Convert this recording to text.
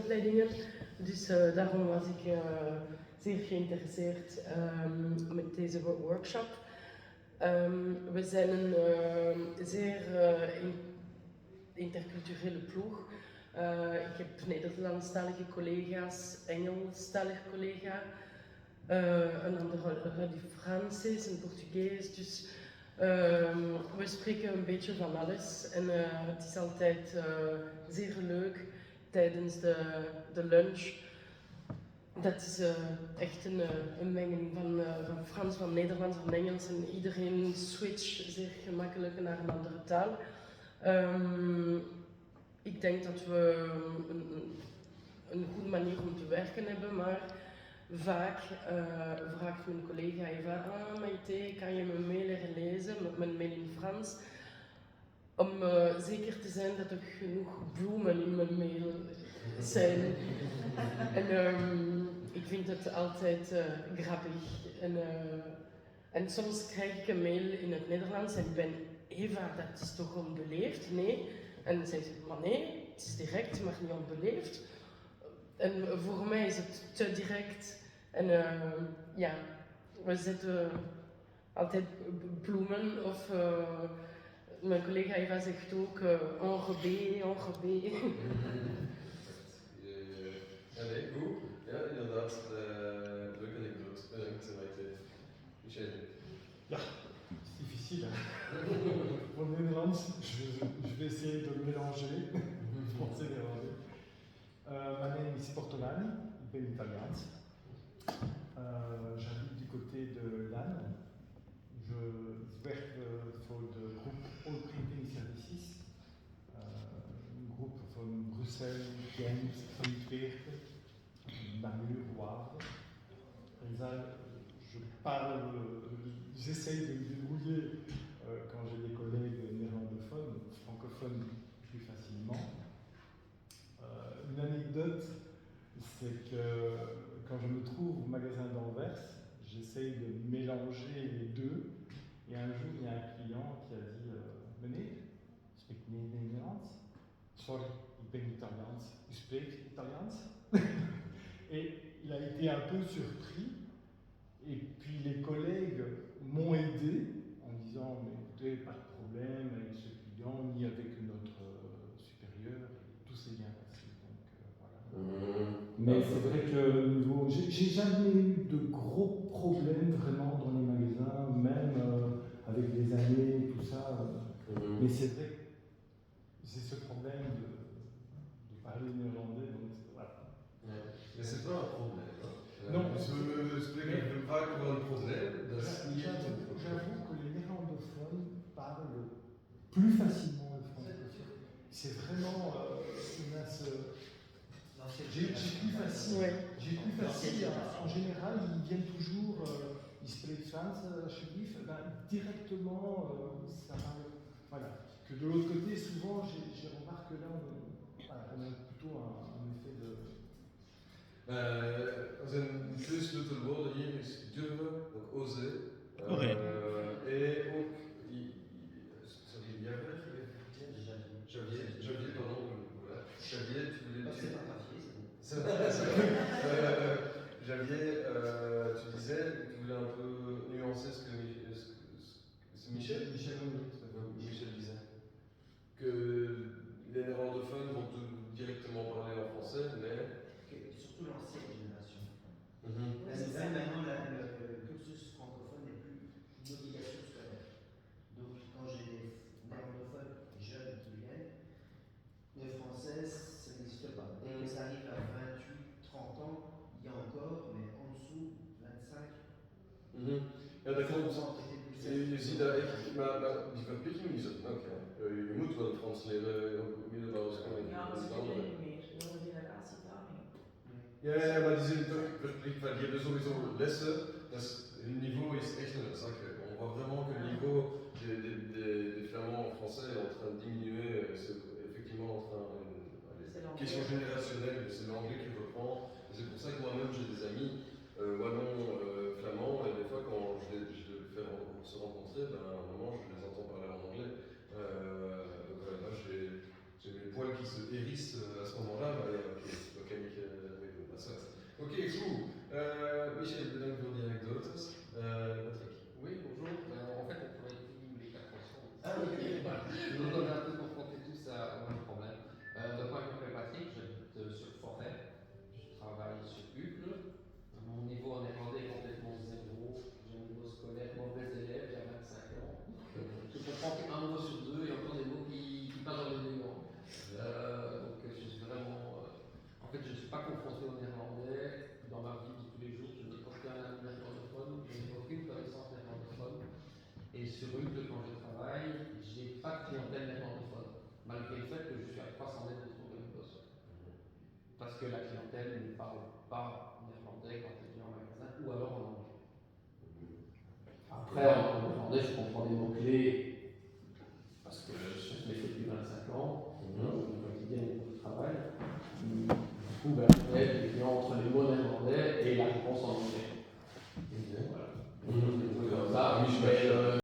opleidingen. Dus daarom was ik zeer geïnteresseerd met deze workshop. We zijn een zeer interculturele ploeg. Ik heb Nederlandstalige collega's, Engelstalige collega, een andere die Frans is, een Portugees. Dus we spreken een beetje van alles en het is altijd zeer leuk tijdens de lunch. Dat is echt een mengeling van Frans, van Nederlands, van Engels en iedereen switcht zeer gemakkelijk naar een andere taal. Ik denk dat we een goede manier om te werken hebben, maar vaak vraagt mijn collega Eva, Maite, kan je mijn mail leren lezen, mijn mail in Frans, om zeker te zijn dat er genoeg bloemen in mijn mail zijn. En ik vind het altijd grappig. En soms krijg ik een mail in het Nederlands en ik ben, Eva, dat is toch onbeleefd? Nee. En dan zegt ze, maar nee, het is direct, maar niet onbeleefd. En voor mij is het te direct. En ja, we zetten altijd bloemen of mijn collega Eva zegt ook enrobé. Ja, nee, goed. Ja, inderdaad. Leuke anekdote. Bedankt, Maite. Michel. Ja, c'est difficile. Pour le Néerlands, je vais essayer de mélanger, français néerlandais. Mijn naam is Portolani, ik ben Italiaans. J'habite du côté de Lannes. Je werk voor de groep All Printing Services. Een groep van Bruxelles, Gent, Antwerpen, Namur, Wavre. Et ça, j'essaye de me débrouiller quand j'ai des collègues néerlandophones, francophones plus facilement. Une anecdote, c'est que quand je me trouve au magasin d'Anvers, j'essaye de mélanger les deux. Et un jour, il y a un client qui a dit Meneer, spreek Nederlands? Sorry, ik ben Italiaans. U spreekt Italiaans? Et il a été un peu surpris. Et puis les collègues m'ont aidé en disant mais écoutez, pas de problème avec ce client ni avec notre supérieur, tout s'est bien passé. Donc voilà. Mais c'est vrai que niveau, j'ai jamais eu de gros problèmes vraiment dans les magasins, même avec les années et tout ça. Mais c'est vrai que c'est ce problème de parler néerlandais, donc voilà. Mais c'est pas un problème. Non, we spreken vaak over een probleem. J'avoue que les néerlandophones parlent plus facilement le français. C'est vraiment j'ai plus facile. Ouais. J'ai plus facile. En général, ils viennent toujours, ils spreekt Frans alsjeblieft, directement, ça parle. Voilà. Que de l'autre côté, souvent, j'ai remarqué que là, on a plutôt un effet de. Zijn twee sleutelwoorden hier is durven, ook oser. Okay. Et ook, sorry, Javier, pardon, voilà. Javier, tu voulais dire. Javier, tu disais que tu voulais un peu nuancer ce que c'est Michel disait. Que les néerlandophones vont directement parler en français, mais. Surtout l'ancienne génération. Mm-hmm. Maintenant, le cursus francophone n'est plus une obligation scolaire. Donc, quand j'ai des néerlandophones jeunes qui viennent, le français, ça n'existe pas. Dès que ça arrive à 28, 30 ans, il y a encore, mais en dessous, 25. Ja, dat klopt. Je ziet dat echt, maar die verplichting is het ook. Je moet wel Frans leren op middelbare school. Ja, maar ze willen niet meer. Jonge generatie daarmee. Ja, maar die zijn toch verplicht, die hebben sowieso lessen. Dus hun niveau is echt een zak. On voit vraiment que le niveau des flamands en français est en train de diminuer. C'est effectivement en train question générationnelle, c'est l'anglais qui reprend. C'est pour ça que moi-même j'ai des amis wallons, flamands, et des fois quand je les fais se rencontrer, à un moment je les entends parler en anglais. Là j'ai mes poils qui se hérissent à ce moment-là, ok, pas confronté au néerlandais dans ma vie de tous les jours. Je n'ai aucun ami néerlandophone, je n'ai aucune connaissance néerlandophone. Et sur Hulde, quand je travaille, j'ai pas de clientèle néerlandophone, malgré le fait que je suis à 300 mètres de Tour de Bosse. Parce que la clientèle ne parle pas néerlandais quand elle vient en magasin, ou alors en anglais. Après, en néerlandais, je comprends des mots-clés, parce que je l'ai fait depuis 25 ans, au quotidien et au travail. Du coup, les clients